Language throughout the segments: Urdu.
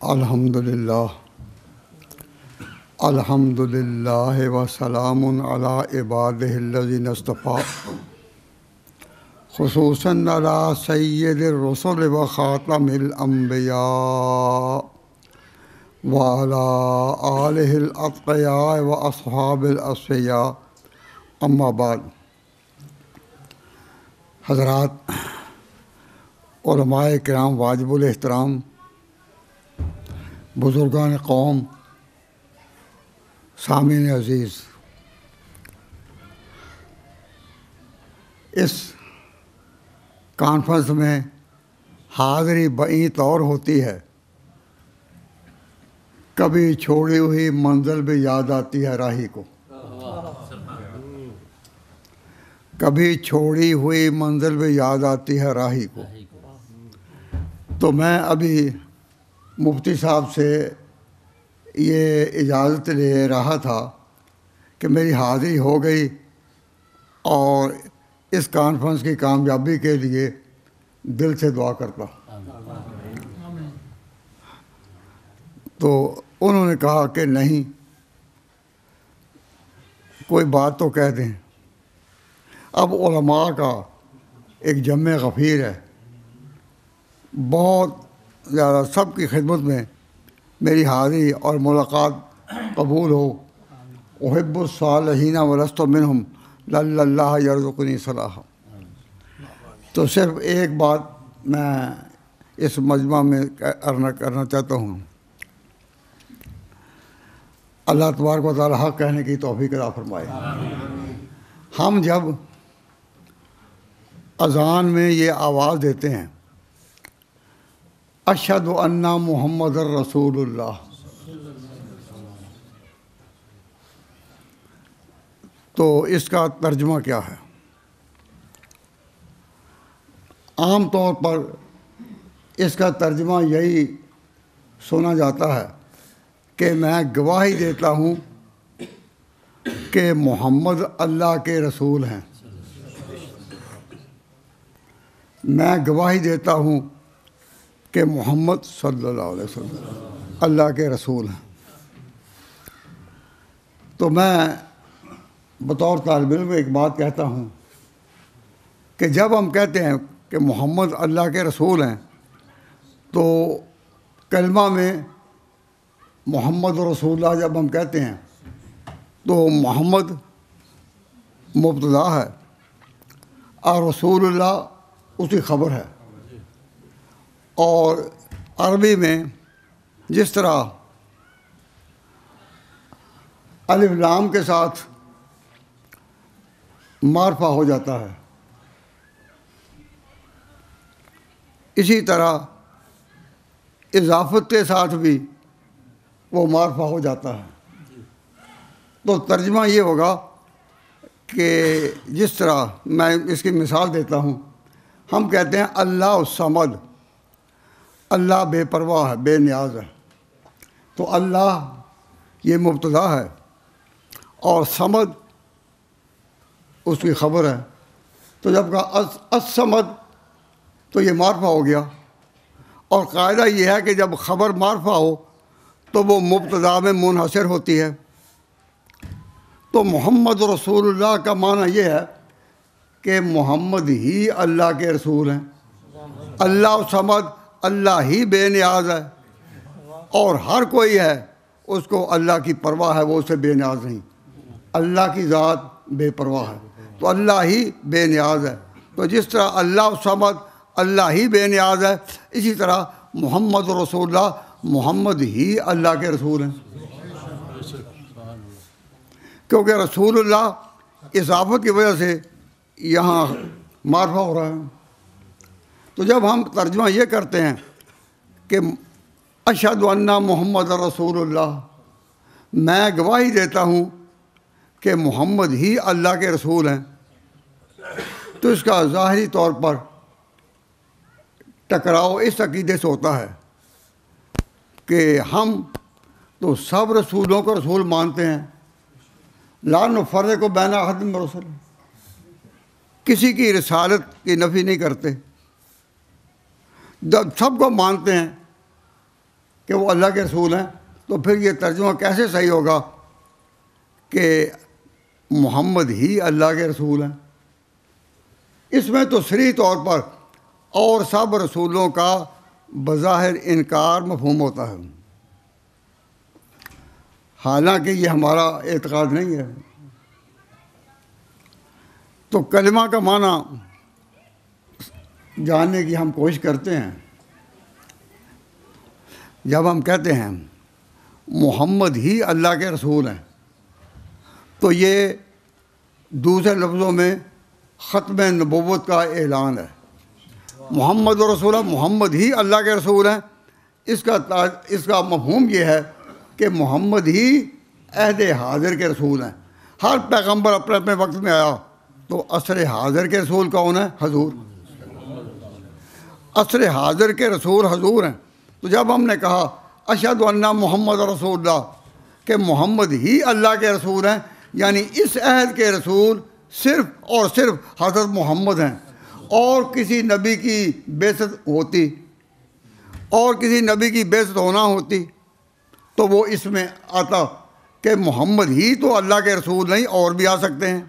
الحمدللہ وسلام علی عبادہ الذین اصطفیٰ خصوصاً علی سید الرسل و خاتم الانبیاء وعلی آلہ الاتقیاء و اصحاب الاصفیاء اما بعد۔ حضرات، علماء کرام واجب الاحترام، بزرگان قوم، سامعین عزیز، اس کانفرنس میں حاضری بئی طور ہوتی ہے۔ کبھی چھوڑی ہوئی منزل بھی یاد آتی ہے راہی کو، کبھی چھوڑی ہوئی منزل بھی یاد آتی ہے راہی کو۔ تو میں ابھی مفتی صاحب سے یہ اجازت لے رہا تھا کہ میری حاضری ہو گئی اور اس کانفرنس کی کامیابی کے لیے دل سے دعا کرتا۔ تو انہوں نے کہا کہ نہیں، کوئی بات تو کہہ دیں۔ اب علماء کا ایک جمع غفیر ہے، بہت زیادہ، سب کی خدمت میں میری حاضری اور ملاقات قبول ہو۔ احب الصالحین ولست منہم لعل اللہ یرزقنی صلاحا۔ تو صرف ایک بات میں اس مجمع میں کرنا چاہتا ہوں۔ اللہ تبارک و تعالی حق کہنے کی توفیق عطا فرمائے۔ ہم جب اذان میں یہ آواز دیتے ہیں اشہد ان محمد الرسول اللہ، تو اس کا ترجمہ کیا ہے؟ عام طور پر اس کا ترجمہ یہی سنا جاتا ہے کہ میں گواہی دیتا ہوں کہ محمد اللہ کے رسول ہیں، میں گواہی دیتا ہوں کہ محمد صلی اللہ علیہ وسلم اللہ کے رسول ہیں۔ تو میں بطور طالب علم ایک بات کہتا ہوں کہ جب ہم کہتے ہیں کہ محمد اللہ کے رسول ہیں تو کلمہ میں محمد رسول اللہ جب ہم کہتے ہیں تو محمد مبتدا ہے اور رسول اللہ اس کی خبر ہے۔ اور عربی میں جس طرح الف لام کے ساتھ معرفہ ہو جاتا ہے، اسی طرح اضافت کے ساتھ بھی وہ معرفہ ہو جاتا ہے۔ تو ترجمہ یہ ہوگا کہ جس طرح میں اس کی مثال دیتا ہوں، ہم کہتے ہیں اللہ الصمد، اللہ بے پرواہ ہے، بے نیاز ہے۔ تو اللہ یہ مبتدا ہے اور صمد اس کی خبر ہے۔ تو جب کہا الصمد تو یہ معرفہ ہو گیا، اور قاعدہ یہ ہے کہ جب خبر معرفہ ہو تو وہ مبتدا میں منحصر ہوتی ہے۔ تو محمد رسول اللہ کا معنی یہ ہے کہ محمد ہی اللہ کے رسول ہیں۔ اللہ صمد، اللہ ہی بے نیاز ہے، اور ہر کوئی ہے اس کو اللہ کی پرواہ ہے، وہ اسے بے نیاز نہیں۔ اللہ کی ذات بے پرواہ ہے تو اللہ ہی بے نیاز ہے۔ تو جس طرح اللہ صمد، اللہ ہی بے نیاز ہے، اسی طرح محمد رسول اللہ، محمد ہی اللہ کے رسول ہیں، کیونکہ رسول اللہ اضافت کی وجہ سے یہاں معرفہ ہو رہا ہے۔ تو جب ہم ترجمہ یہ کرتے ہیں کہ اشہد ان محمد رسول اللہ، میں گواہی دیتا ہوں کہ محمد ہی اللہ کے رسول ہیں، تو اس کا ظاہری طور پر ٹکراؤ اس عقیدے سے ہوتا ہے کہ ہم تو سب رسولوں کو رسول مانتے ہیں، لا نفرق بین احد من رسل، کسی کی رسالت کی نفی نہیں کرتے، جب سب کو مانتے ہیں کہ وہ اللہ کے رسول ہیں، تو پھر یہ ترجمہ کیسے صحیح ہوگا کہ محمد ہی اللہ کے رسول ہیں؟ اس میں تو صریح طور پر اور سب رسولوں کا بظاہر انکار مفہوم ہوتا ہے، حالانکہ یہ ہمارا اعتقاد نہیں ہے۔ تو کلمہ کا معنی جاننے کی ہم کوشش کرتے ہیں۔ جب ہم کہتے ہیں محمد ہی اللہ کے رسول ہیں، تو یہ دوسرے لفظوں میں ختم نبوت کا اعلان ہے۔ محمد رسول اللہ، محمد ہی اللہ کے رسول ہیں، اس کا مفہوم یہ ہے کہ محمد ہی عہد حاضر کے رسول ہیں۔ ہر پیغمبر اپنے اپنے وقت میں آیا، تو عصر حاضر کے رسول کون ہیں؟ حضور۔ عصر حاضر کے رسول حضور ہیں۔ تو جب ہم نے کہا اشہد ان محمد رسول اللہ، کہ محمد ہی اللہ کے رسول ہیں، یعنی اس عہد کے رسول صرف اور صرف حضرت محمد ہیں، اور کسی نبی کی بعثت ہوتی اور کسی نبی کی بعثت ہونا ہوتی تو وہ اس میں آتا کہ محمد ہی تو اللہ کے رسول نہیں، اور بھی آ سکتے ہیں۔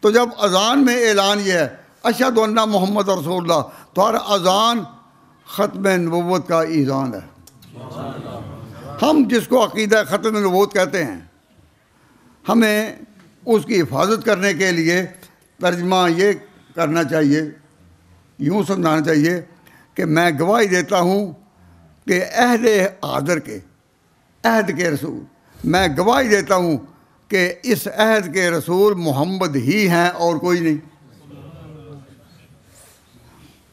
تو جب اذان میں اعلان یہ ہے اشہد ان محمد رسول اللہ، تو ہر اذان ختم نبوت کا اذان ہے۔ ہم جس کو عقیدہ ختم نبوت کہتے ہیں، ہمیں اس کی حفاظت کرنے کے لیے ترجمہ یہ کرنا چاہیے، یوں سمجھانا چاہیے کہ میں گواہی دیتا ہوں کہ عہد حاضر کے، عہد کے رسول، میں گواہی دیتا ہوں کہ اس عہد کے رسول محمد ہی ہیں اور کوئی نہیں۔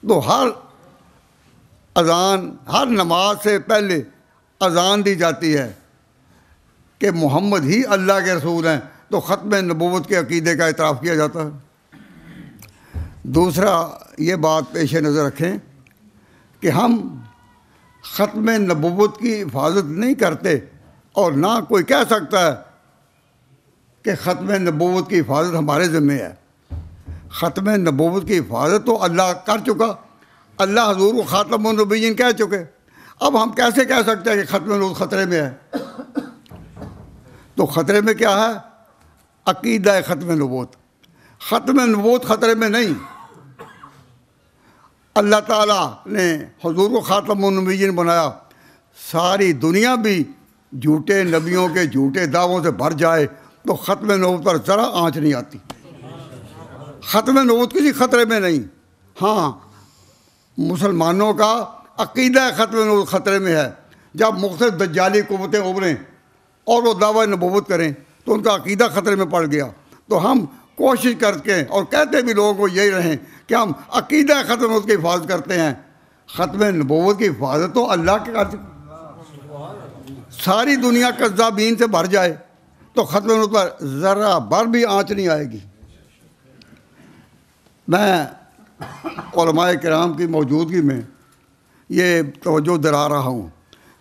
تو ہر اذان، ہر نماز سے پہلے اذان دی جاتی ہے کہ محمد ہی اللہ کے رسول ہیں، تو ختم نبوت کے عقیدے کا اعتراف کیا جاتا ہے۔ دوسرا یہ بات پیش نظر رکھیں کہ ہم ختم نبوت کی حفاظت نہیں کرتے، اور نہ کوئی کہہ سکتا ہے کہ ختم نبوت کی حفاظت ہمارے ذمہ ہے۔ ختم نبوت کی حفاظت تو اللہ کر چکا، اللہ حضور کو خاتم النبیین کہہ چکے۔ اب ہم کیسے کہہ سکتے ہیں کہ ختم نبوت خطرے میں ہے؟ تو خطرے میں کیا ہے؟ عقیدہ ختم نبوت۔ ختم نبوت خطرے میں نہیں، اللہ تعالیٰ نے حضور کو خاتم النبیین بنایا، ساری دنیا بھی جھوٹے نبیوں کے جھوٹے دعووں سے بھر جائے تو ختم نبوت پر ذرا آنچ نہیں آتی۔ ختم نبوت کسی خطرے میں نہیں۔ ہاں، مسلمانوں کا عقیدہ ختم نبوت خطرے میں ہے۔ جب مختلف دجالی قوتیں ابھریں اور وہ دعوی نبوت کریں تو ان کا عقیدہ خطرے میں پڑ گیا۔ تو ہم کوشش کر کے، اور کہتے بھی لوگوں کو یہی رہیں کہ ہم عقیدہ ختم نبوت کی حفاظت کرتے ہیں۔ ختم نبوت کی حفاظت تو اللہ کے کر، ساری دنیا کذابین سے بھر جائے تو ختم نبوت پر ذرا بھر بھی آنچ نہیں آئے گی۔ میں علماء کرام کی موجودگی میں یہ توجہ دلا رہا ہوں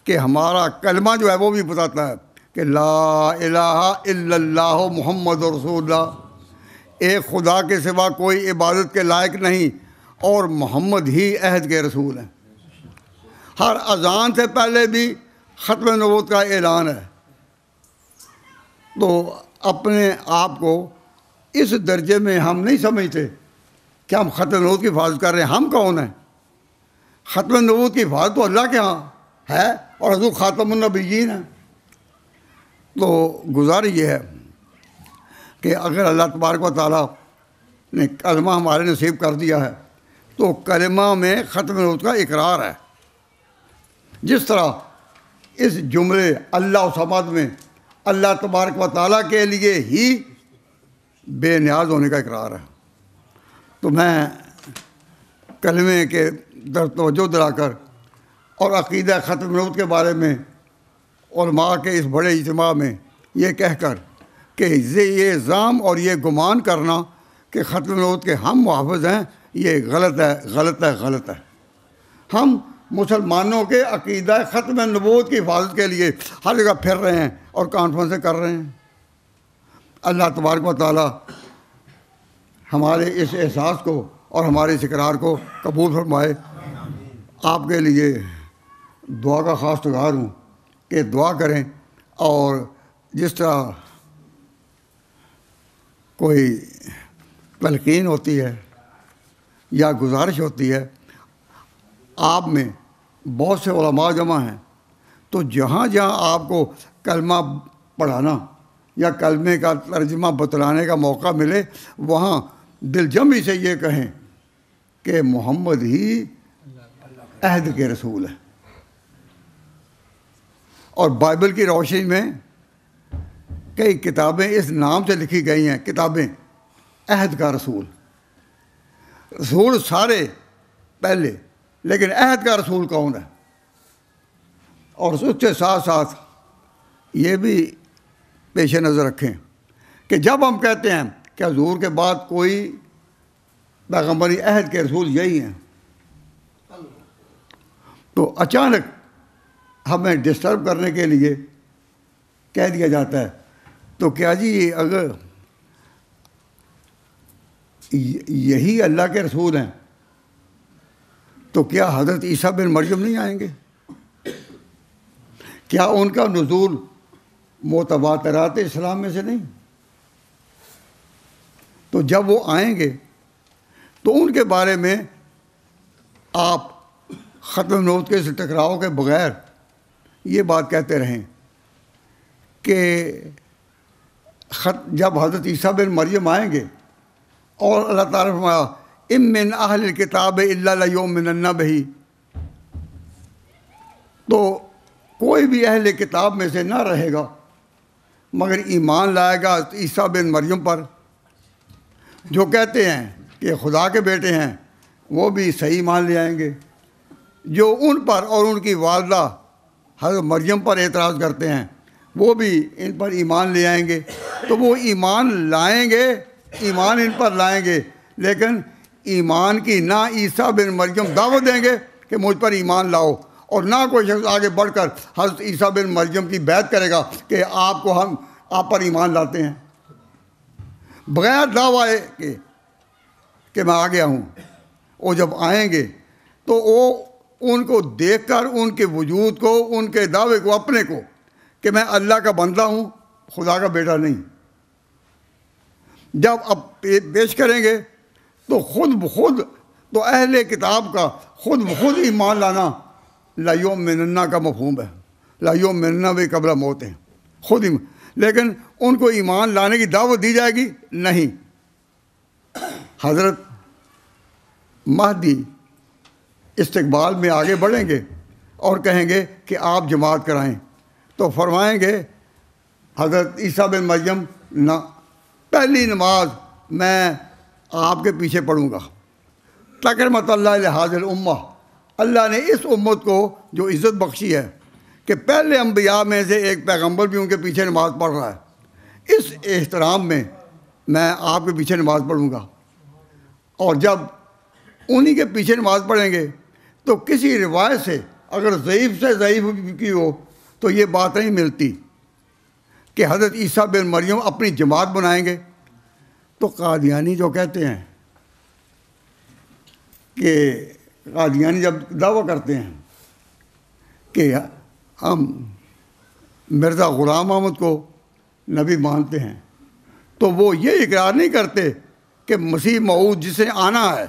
کہ ہمارا کلمہ جو ہے وہ بھی بتاتا ہے کہ لا الہ الا اللہ محمد رسول اللہ، ایک خدا کے سوا کوئی عبادت کے لائق نہیں، اور محمد ہی عہد کے رسول ہیں۔ ہر اذان سے پہلے بھی ختم نبوت کا اعلان ہے۔ تو اپنے آپ کو اس درجے میں ہم نہیں سمجھتے کہ ہم ختم نبوت کی حفاظت کر رہے ہیں۔ ہم کون ہیں؟ ختم نبوت کی حفاظت تو اللہ کے ہاں ہے، اور حضور خاتم النبیین ہیں۔ تو گزارش یہ ہے کہ اگر اللہ تبارک و تعالیٰ نے کلمہ ہمارے نصیب کر دیا ہے تو کلمہ میں ختم نبوت کا اقرار ہے۔ جس طرح اس جملے اللہ صمد میں اللہ تبارک و تعالیٰ کے لیے ہی بے نیاز ہونے کا اقرار ہے۔ تو میں کلمے کے در توجہ دلا کر اور عقیدہ ختم نبوت کے بارے میں علماء کے اس بڑے اجتماع میں یہ کہہ کر کہ یہ الزام اور یہ گمان کرنا کہ ختم نبوت کے ہم محافظ ہیں، یہ غلط ہے، غلط ہے، غلط ہے۔ ہم مسلمانوں کے عقیدہ ختم نبوت کی حفاظت کے لیے ہر جگہ پھر رہے ہیں اور کانفرنسیں کر رہے ہیں۔ اللہ تبارک و تعالیٰ ہمارے اس احساس کو اور ہمارے اس اقرار کو قبول فرمائے۔ آپ کے لیے دعا کا خاص تگار ہوں کہ دعا کریں، اور جس طرح کوئی تلقین ہوتی ہے یا گزارش ہوتی ہے، آپ میں بہت سے علماء جمع ہیں، تو جہاں جہاں آپ کو کلمہ پڑھانا یا کلمے کا ترجمہ بتلانے کا موقع ملے، وہاں دل جمعی سے یہ کہیں کہ محمد ہی عہد کے رسول ہے۔ اور بائبل کی روشنی میں کئی کتابیں اس نام سے لکھی گئی ہیں، کتابیں عہد کا رسول۔ رسول سارے پہلے، لیکن عہد کا رسول کون ہے؟ اور اس کے ساتھ ساتھ یہ بھی پیش نظر رکھیں کہ جب ہم کہتے ہیں کہ حضور کے بعد کوئی پیغمبری عہد کے رسول یہی ہیں، تو اچانک ہمیں ڈسٹرب کرنے کے لیے کہہ دیا جاتا ہے تو کیا جی اگر یہی اللہ کے رسول ہیں تو کیا حضرت عیسیٰ بن مریم نہیں آئیں گے؟ کیا ان کا نزول متواترات اسلام میں سے نہیں؟ تو جب وہ آئیں گے تو ان کے بارے میں آپ ختم نبوت کے اس ٹکراؤ کے بغیر یہ بات کہتے رہیں کہ جب حضرت عیسیٰ بن مریم آئیں گے، اور اللہ تعالیٰ نے فرمایا ام من اہل الکتاب الا لیؤمنن بہ، تو کوئی بھی اہل کتاب میں سے نہ رہے گا مگر ایمان لائے گا عیسیٰ بن مریم پر۔ جو کہتے ہیں کہ خدا کے بیٹے ہیں وہ بھی صحیح ایمان لے آئیں گے، جو ان پر اور ان کی والدہ حضرت مریم پر اعتراض کرتے ہیں وہ بھی ان پر ایمان لے آئیں گے۔ تو وہ ایمان لائیں گے، ایمان ان پر لائیں گے، لیکن ایمان کی نہ عیسیٰ بن مریم دعوت دیں گے کہ مجھ پر ایمان لاؤ، اور نہ کوئی شخص آگے بڑھ کر حضرت عیسیٰ بن مریم کی بیعت کرے گا کہ ہم آپ پر ایمان لاتے ہیں، بغیر دعویٰ کہ میں آ گیا ہوں۔ وہ جب آئیں گے تو وہ ان کو دیکھ کر ان کے وجود کو، ان کے دعوے کو، اپنے کو کہ میں اللہ کا بندہ ہوں، خدا کا بیٹا نہیں، جب اب پیش کریں گے تو خود بخود، تو اہل کتاب کا خود بخود ایمان لانا لا یؤمنن کا مفہوم ہے، لا یؤمنن بھی قبل موت ہے، خود ایمان، لیکن ان کو ایمان لانے کی دعوت دی جائے گی نہیں۔ حضرت مہدی استقبال میں آگے بڑھیں گے اور کہیں گے کہ آپ جماعت کرائیں، تو فرمائیں گے حضرت عیسیٰ بن مریم نہ، پہلی نماز میں آپ کے پیچھے پڑھوں گا، تکرمت اللہ لہذا الامہ، اللہ نے اس امت کو جو عزت بخشی ہے کہ پہلے انبیاء میں سے ایک پیغمبر بھی ان کے پیچھے نماز پڑھ رہا ہے، اس احترام میں میں آپ کے پیچھے نماز پڑھوں گا۔ اور جب انہی کے پیچھے نماز پڑھیں گے تو کسی روایت سے اگر ضعیف سے ضعیف کی ہو تو یہ بات نہیں ملتی کہ حضرت عیسیٰ بن مریم اپنی جماعت بنائیں گے۔ تو قادیانی جو کہتے ہیں کہ قادیانی جب دعویٰ کرتے ہیں کہ ہم مرزا غلام احمد کو نبی مانتے ہیں، تو وہ یہ اقرار نہیں کرتے کہ مسیح موعود جس نے آنا ہے،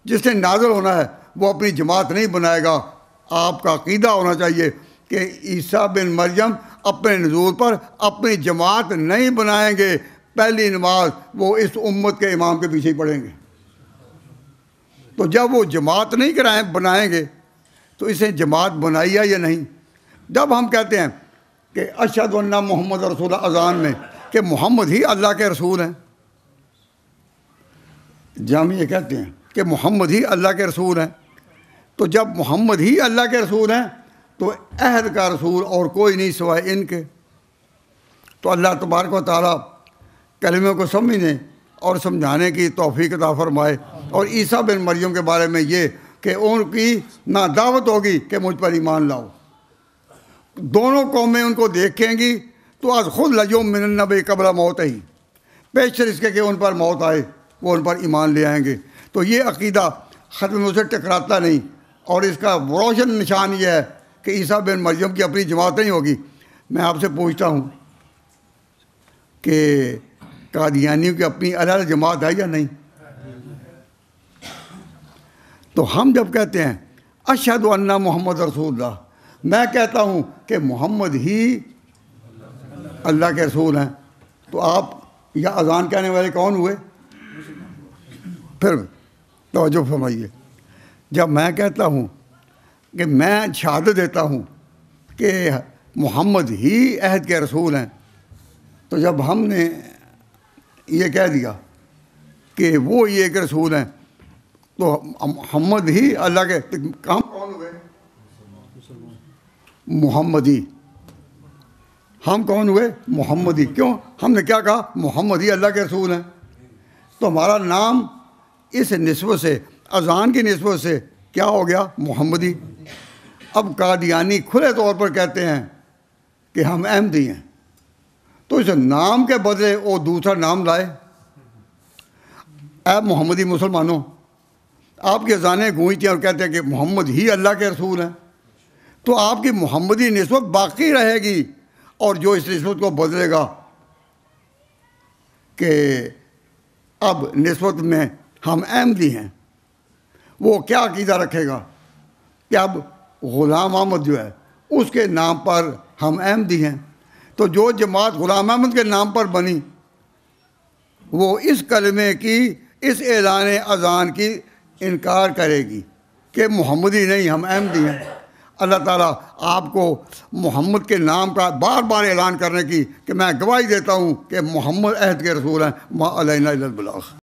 جس نے نازل ہونا ہے، وہ اپنی جماعت نہیں بنائے گا۔ آپ کا عقیدہ ہونا چاہیے کہ عیسیٰ بن مریم اپنے نزول پر اپنی جماعت نہیں بنائیں گے، پہلی نماز وہ اس امت کے امام کے پیچھے ہی پڑھیں گے۔ تو جب وہ جماعت نہیں بنائیں گے تو اسے جماعت بنائی ہے یا نہیں؟ جب ہم کہتے ہیں کہ اشہد ان محمد رسول اذان میں کہ محمد ہی اللہ کے رسول ہیں، جامع یہ کہتے ہیں کہ محمد ہی اللہ کے رسول ہیں، تو جب محمد ہی اللہ کے رسول ہیں تو عہد کا رسول اور کوئی نہیں سوائے ان کے۔ تو اللہ تبارک و تعالیٰ کلمے کو سمجھنے اور سمجھانے کی توفیق عطا فرمائے۔ اور عیسیٰ بن مریم کے بارے میں یہ کہ ان کی نہ دعوت ہوگی کہ مجھ پر ایمان لاؤ، دونوں قومیں ان کو دیکھیں گی تو از خود لیؤمنن بہ قبل موت ہی، پیشتر اس کے کہ ان پر موت آئے وہ ان پر ایمان لے آئیں گے۔ تو یہ عقیدہ ختم سے ٹکراتا نہیں، اور اس کا روشن نشان یہ ہے کہ عیسیٰ بن مریم کی اپنی جماعت نہیں ہوگی. میں آپ سے پوچھتا ہوں کہ قادیانیوں کی اپنی الگ جماعت ہے یا نہیں؟ تو ہم جب کہتے ہیں اشہد ان محمد رسول اللہ، میں کہتا ہوں کہ محمد ہی اللہ کے رسول ہیں، تو آپ یا اذان کہنے والے کون ہوئے؟ پھر توجہ فرمائیے، جب میں کہتا ہوں کہ میں شہادت دیتا ہوں کہ محمد ہی عہد کے رسول ہیں، تو جب ہم نے یہ کہہ دیا کہ وہ یہ ایک رسول ہیں تو محمد ہی اللہ کے، ہم کون ہوئے؟ محمدی. ہم کون ہوئے؟ محمدی. کیوں؟ ہم نے کیا کہا؟ محمد ہی اللہ کے رسول ہیں. تو ہمارا نام اس نسبت سے، اذان کی نسبت سے کیا ہو گیا؟ محمدی. اب قادیانی کھلے طور پر کہتے ہیں کہ ہم احمدی ہیں، تو اس نام کے بدلے وہ دوسرا نام لائے. اے محمدی مسلمانوں، آپ کی اذانیں گونجتی ہیں اور کہتے ہیں کہ محمد ہی اللہ کے رسول ہیں، تو آپ کی محمدی نسبت باقی رہے گی، اور جو اس نسبت کو بدلے گا کہ اب نسبت میں ہم احمدی ہیں، وہ کیا عقیدہ رکھے گا کہ اب غلام احمد جو ہے اس کے نام پر ہم احمدی ہیں. تو جو جماعت غلام احمد کے نام پر بنی وہ اس کلمے کی، اس اعلان اذان کی انکار کرے گی کہ محمدی نہیں، ہم احمدی ہیں. اللہ تعالیٰ آپ کو محمد کے نام کا بار بار اعلان کرنے کی کہ میں گواہی دیتا ہوں کہ محمد عہد کے رسول ہیں، ما علینا الا البلاغ.